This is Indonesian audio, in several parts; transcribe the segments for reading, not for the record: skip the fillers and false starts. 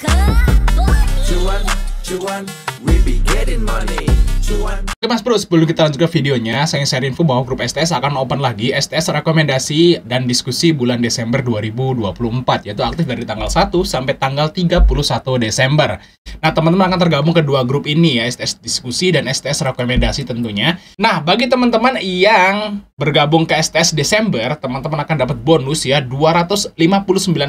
Cuan, cuan, we be getting money. Cuan. Oke Mas Bro, sebelum kita lanjut ke videonya, saya share info bahwa grup STS akan open lagi STS rekomendasi dan diskusi bulan Desember 2024, yaitu aktif dari tanggal 1 sampai tanggal 31 Desember. Nah, teman-teman akan tergabung ke dua grup ini ya, STS diskusi dan STS rekomendasi tentunya. Nah, bagi teman-teman yang bergabung ke STS Desember, teman-teman akan dapat bonus ya, 259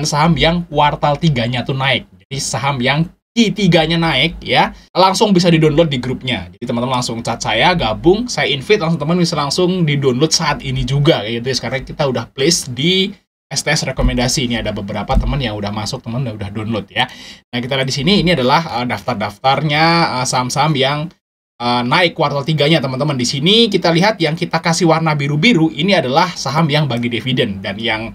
saham yang kuartal 3-nya tuh naik. Jadi saham yang Q3-nya naik ya, langsung bisa di-download di grupnya. Jadi teman-teman langsung chat saya, gabung, saya invite, langsung teman bisa langsung di-download saat ini juga kayak gitu ya. Sekarang kita udah place di STS rekomendasi. Ini ada beberapa teman yang udah masuk, teman udah download ya. Nah, kita lihat di sini ini adalah daftar-daftarnya saham-saham yang naik kuartal 3-nya teman-teman. Di sini kita lihat yang kita kasih warna biru-biru ini adalah saham yang bagi dividen, dan yang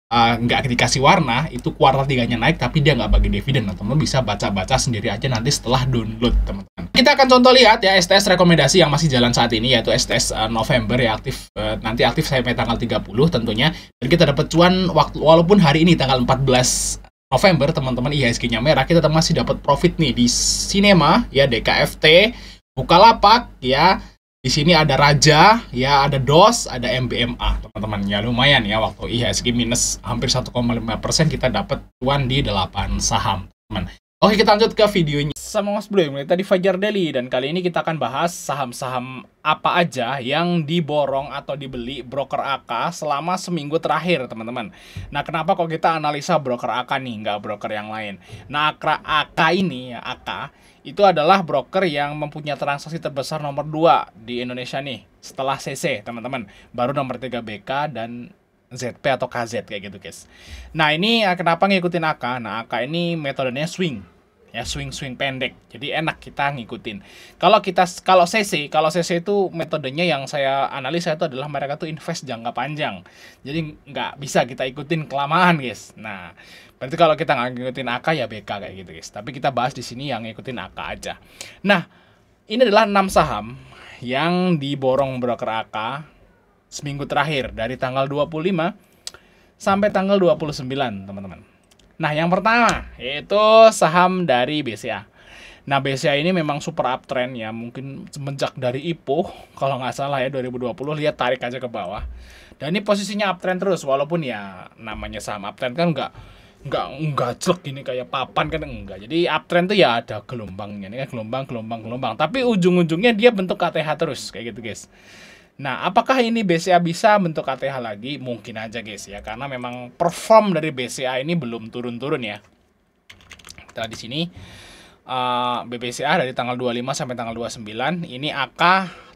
nggak dikasih warna itu kuartal 3-nya naik tapi dia nggak bagi dividen. Nah, teman-teman bisa baca-baca sendiri aja nanti setelah download teman-teman. Kita akan contoh lihat ya STS rekomendasi yang masih jalan saat ini, yaitu STS November ya, aktif nanti aktif sampai tanggal 30 tentunya. Dan kita dapat cuan walaupun hari ini tanggal 14 November teman-teman IHSG-nya merah, kita masih dapat profit nih di Sinema ya, DKFT, Bukalapak ya. Di sini ada Raja, ya ada DOS, ada MBMA, teman-teman. Ya lumayan ya, waktu IHSG minus hampir 1,5%, kita dapat cuan di 8 saham, teman. Oke, kita lanjut ke videonya. Sama Mas Bro, mulai tadi Fajar Daily, dan kali ini kita akan bahas saham-saham apa aja yang diborong atau dibeli broker AK selama seminggu terakhir, teman-teman. Nah, kenapa kok kita analisa broker AK nih, nggak broker yang lain? Nah, AK ini ya, AK itu adalah broker yang mempunyai transaksi terbesar nomor 2 di Indonesia nih, setelah CC, teman-teman. Baru nomor 3 BK dan ZP atau KZ kayak gitu, guys. Nah, ini kenapa ngikutin AK? Nah, AK ini metodenya swing. Ya, swing pendek. Jadi enak kita ngikutin. Kalau CC itu metodenya yang saya analisa itu adalah mereka tuh invest jangka panjang. Jadi nggak bisa kita ikutin kelamaan, guys. Nah, berarti kalau kita nggak ngikutin AK ya BK kayak gitu, guys. Tapi kita bahas di sini yang ngikutin AK aja. Nah, ini adalah 6 saham yang diborong broker AK seminggu terakhir dari tanggal 25 sampai tanggal 29, teman-teman. Nah, yang pertama yaitu saham dari BCA. Nah, BCA ini memang super uptrend ya, mungkin semenjak dari IPO kalau nggak salah ya 2020, lihat tarik aja ke bawah. Dan ini posisinya uptrend terus, walaupun ya namanya saham uptrend kan nggak jelek ini kayak papan kan, enggak. Jadi uptrend tuh ya ada gelombangnya, ini kan gelombang. Tapi ujung-ujungnya dia bentuk KTH terus kayak gitu, guys. Nah, apakah ini BCA bisa bentuk KTH lagi? Mungkin aja, guys ya, karena memang perform dari BCA ini belum turun-turun ya. Kita di sini BBCA dari tanggal 25 sampai tanggal 29. Ini AK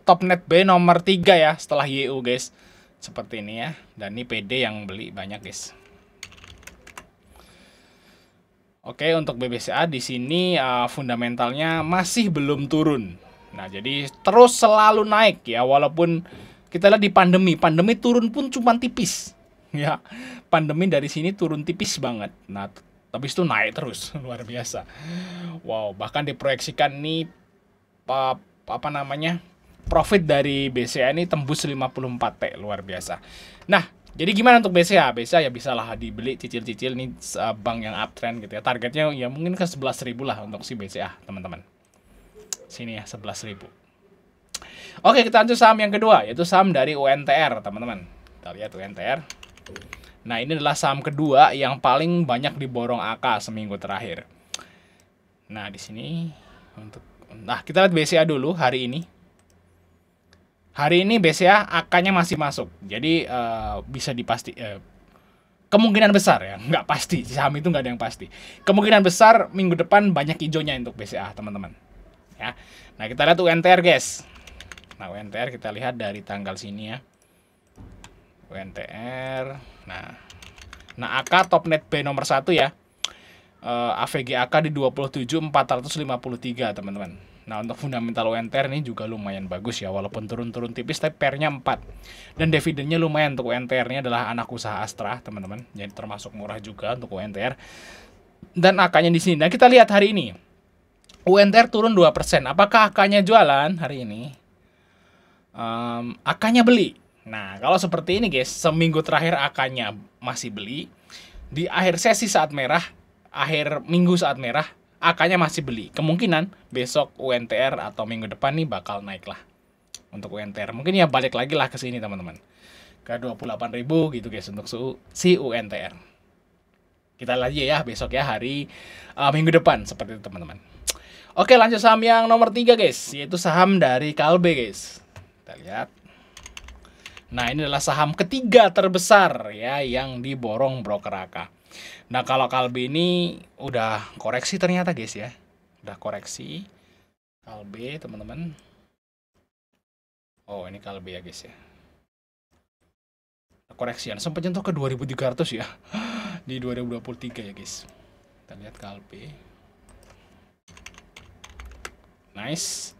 Topnet B nomor 3 ya, setelah YU, guys. Seperti ini ya. Dan ini PD yang beli banyak, guys. Oke, untuk BBCA di sini fundamentalnya masih belum turun. Nah, jadi terus selalu naik ya, walaupun kita lihat di pandemi turun pun cuma tipis. Ya, pandemi dari sini turun tipis banget. Nah, tapi itu naik terus, luar biasa. Wow, bahkan diproyeksikan nih profit dari BCA ini tembus 54T, luar biasa. Nah, jadi gimana untuk BCA? BCA ya bisa lah dibeli cicil-cicil nih, bank yang uptrend gitu ya. Targetnya ya mungkin ke 11.000 lah untuk si BCA, teman-teman. Sini ya, 11.000. Oke, kita lanjut saham yang kedua, yaitu saham dari UNTR, teman-teman. Kita lihat UNTR. Nah, ini adalah saham kedua yang paling banyak diborong AK seminggu terakhir. Nah, di sini kita lihat BCA dulu hari ini. Hari ini BCA AK-nya masih masuk. Jadi bisa kemungkinan besar ya, nggak pasti. Saham itu nggak ada yang pasti. Kemungkinan besar minggu depan banyak hijaunya untuk BCA, teman-teman. Ya. Nah, kita lihat UNTR, guys. Nah, UNTR kita lihat dari tanggal sini ya. UNTR. Nah, AK Topnet B nomor 1 ya. AVG AK di 27.453, teman-teman. Nah, untuk fundamental UNTR ini juga lumayan bagus ya, walaupun turun-turun tipis tapi pairnya 4. Dan dividennya lumayan. Untuk UNTR-nya adalah anak usaha Astra, teman-teman. Jadi termasuk murah juga untuk UNTR. Dan AK-nya di sini. Nah, kita lihat hari ini. UNTR turun 2%. Apakah AK-nya jualan hari ini? AK-nya beli. Nah, kalau seperti ini, guys, seminggu terakhir AK-nya masih beli. Di akhir sesi saat merah, akhir minggu saat merah, AK-nya masih beli. Kemungkinan besok UNTR atau minggu depan nih bakal naik lah untuk UNTR. Mungkin ya balik lagi lah ke sini teman-teman. Ke 28.000 gitu guys untuk si UNTR. Kita lihat ya besok ya hari minggu depan seperti itu teman-teman. Oke, lanjut saham yang nomor 3 guys, yaitu saham dari Kalbe guys. Kita lihat. Nah, ini adalah saham ketiga terbesar ya yang diborong broker AK. Nah, kalau Kalbe ini udah koreksi ternyata guys ya. Udah koreksi. Kalbe teman-teman. Oh, ini Kalbe ya guys ya. Koreksian sempat nyentuh ke 2.300 ya di 2023 ya guys. Kita lihat Kalbe. Nice.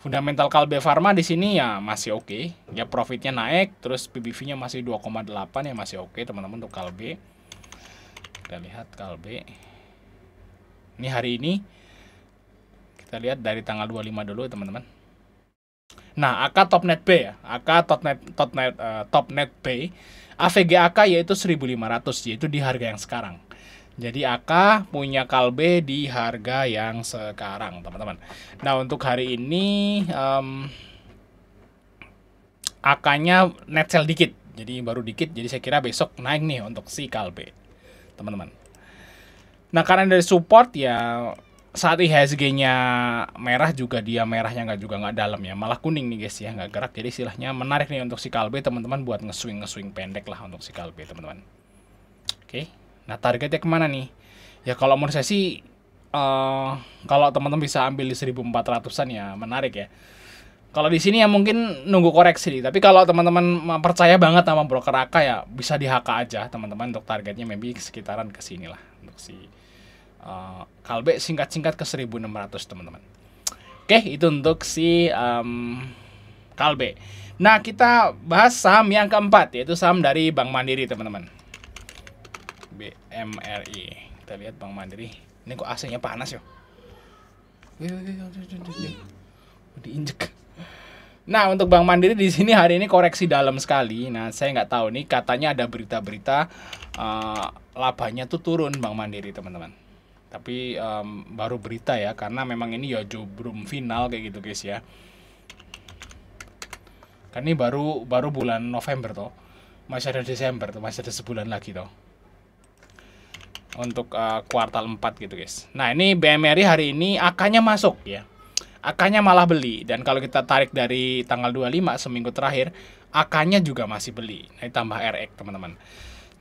Fundamental Kalbe Pharma di sini ya masih oke. Ya profitnya naik, terus PBV-nya masih 2,8 ya masih oke teman-teman untuk Kalbe. Kita lihat Kalbe. Ini hari ini kita lihat dari tanggal 25 dulu teman-teman. Nah, AK Top Net B ya. AK Top Net B. AVG AK yaitu 1.500 yaitu di harga yang sekarang. Jadi AK punya Kalbe di harga yang sekarang teman-teman. Nah, untuk hari ini AK-nya net sell dikit. Jadi baru dikit, jadi saya kira besok naik nih untuk si Kalbe teman-teman. Nah, karena dari support ya saat IHSG-nya merah juga dia merahnya nggak dalam ya, malah kuning nih guys ya, nggak gerak. Jadi istilahnya menarik nih untuk si Kalbe teman-teman buat nge-swing pendek lah untuk si Kalbe teman-teman. Oke. Nah, targetnya kemana nih? Ya kalau menurut saya sih kalau teman-teman bisa ambil di 1.400-an ya menarik ya. Kalau di sini ya mungkin nunggu koreksi, tapi kalau teman-teman percaya banget sama broker AK ya bisa di HK aja teman-teman untuk targetnya maybe sekitaran ke sini lah untuk si Kalbe singkat-singkat ke 1.600 teman-teman. Oke, itu untuk si Kalbe. Nah, kita bahas saham yang keempat yaitu saham dari Bank Mandiri teman-teman. BMRI. Kita lihat Bank Mandiri. Ini kok AC-nya panas yo. Diinjek. Nah, untuk Bank Mandiri di sini hari ini koreksi dalam sekali. Nah, saya nggak tahu nih, katanya ada berita-berita labanya tuh turun Bank Mandiri teman-teman. Tapi baru berita ya, karena memang ini ya belum final kayak gitu guys ya. Kan ini baru bulan November toh. Masih ada Desember tuh, masih ada sebulan lagi toh. Untuk kuartal 4 gitu guys. Nah, ini BMRI hari ini AK-nya masuk ya. AK-nya malah beli. Dan kalau kita tarik dari tanggal 25 seminggu terakhir, AK-nya juga masih beli. Nah, ditambah RX teman-teman.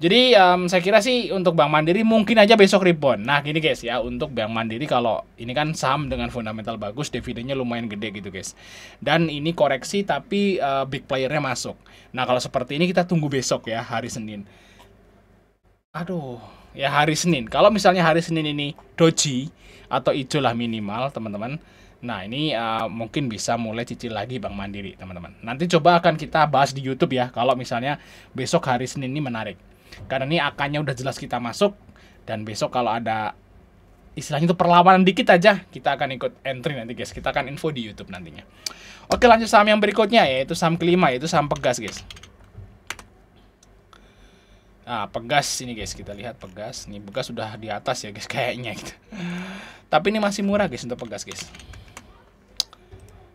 Jadi saya kira sih untuk Bank Mandiri mungkin aja besok rebound. Nah, gini guys ya, untuk Bank Mandiri kalau ini kan saham dengan fundamental bagus, dividennya lumayan gede gitu guys. Dan ini koreksi tapi big player-nya masuk. Nah, kalau seperti ini kita tunggu besok ya, hari Senin. Aduh, ya hari Senin. Kalau misalnya hari Senin ini doji atau hijau lah minimal teman-teman. Nah, ini mungkin bisa mulai cicil lagi Bank Mandiri teman-teman. Nanti coba akan kita bahas di YouTube ya kalau misalnya besok hari Senin ini menarik. Karena ini AK-nya udah jelas kita masuk. Dan besok kalau ada istilahnya itu perlawanan dikit aja, kita akan ikut entry nanti guys. Kita akan info di YouTube nantinya. Oke, lanjut saham yang berikutnya yaitu saham kelima, yaitu saham Pegas guys. Nah, Pegas ini guys, kita lihat Pegas. Nih Pegas sudah di atas ya guys kayaknya gitu. Tapi ini masih murah guys untuk Pegas guys.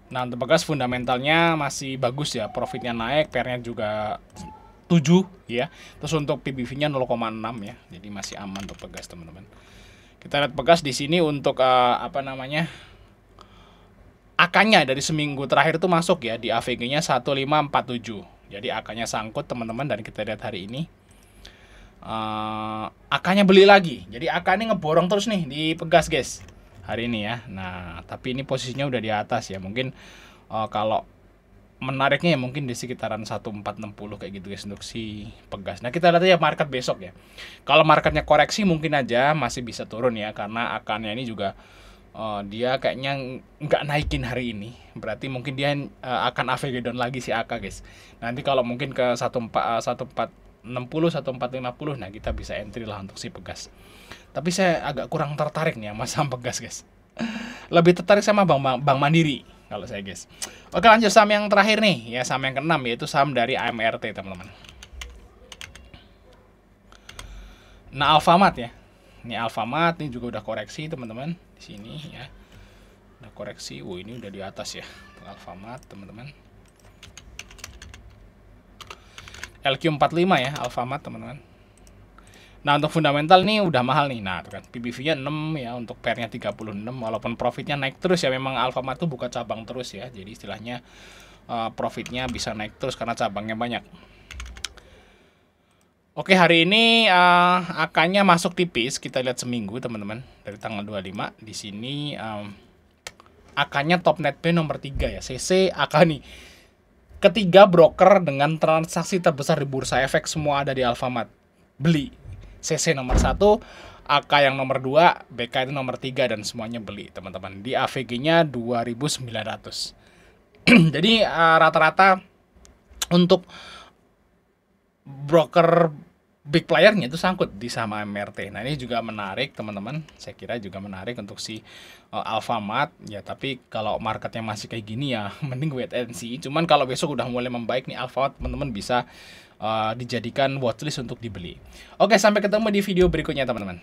Nah, untuk Pegas fundamentalnya masih bagus ya, profitnya naik, PR-nya juga 7 ya. Terus untuk PBV-nya 0,6 ya. Jadi masih aman untuk Pegas teman-teman. Kita lihat Pegas di sini untuk AK-nya dari seminggu terakhir itu masuk ya, di AVG-nya 1547. Jadi AK-nya sangkut teman-teman, dan kita lihat hari ini AK-nya beli lagi. Jadi AK ini ngeborong terus nih di Pegas guys hari ini ya. Nah, tapi ini posisinya udah di atas ya. Mungkin kalau menariknya ya mungkin di sekitaran 1460 kayak gitu guys untuk si Pegas. Nah, kita lihat aja market besok ya. Kalau marketnya koreksi mungkin aja masih bisa turun ya, karena AK-nya ini juga dia kayaknya nggak naikin hari ini. Berarti mungkin dia akan AVG down lagi si AK guys. Nanti kalau mungkin ke 1460, 1450, nah kita bisa entry lah untuk si Pegas. Tapi saya agak kurang tertarik nih sama saham Pegas guys. Lebih tertarik sama Bank Mandiri kalau saya guys. Oke, lanjut saham yang terakhir nih ya, saham yang keenam yaitu saham dari AMRT teman-teman. Nah, Alfamart ya. Ini Alfamart, ini juga udah koreksi teman-teman di sini ya. Udah koreksi. Ini udah di atas ya. Alfamart teman-teman. LQ45 ya Alfamart teman-teman. Nah, untuk fundamental nih udah mahal nih. Nah, kan PBV-nya 6 ya, untuk pair-nya 36 walaupun profitnya naik terus ya. Memang Alfamart tuh buka cabang terus ya. Jadi istilahnya profitnya bisa naik terus karena cabangnya banyak. Oke, hari ini AK-nya masuk tipis. Kita lihat seminggu, teman-teman. Dari tanggal 25 di sini AK-nya top net pay nomor 3 ya. CC AK nih. Ketiga broker dengan transaksi terbesar di bursa efek semua ada di Alfamart. Beli. CC nomor 1, AK yang nomor 2, BK itu nomor 3 dan semuanya beli, teman-teman. Di AVG-nya 2.900. Jadi rata-rata untuk broker big playernya itu sangkut di sama MRT. Nah, ini juga menarik teman-teman. Saya kira juga menarik untuk si Alfamart ya. Tapi kalau marketnya masih kayak gini ya, mending wait and see. Cuman kalau besok udah mulai membaik nih Alfamart, teman-teman bisa dijadikan watchlist untuk dibeli. Oke, sampai ketemu di video berikutnya teman-teman.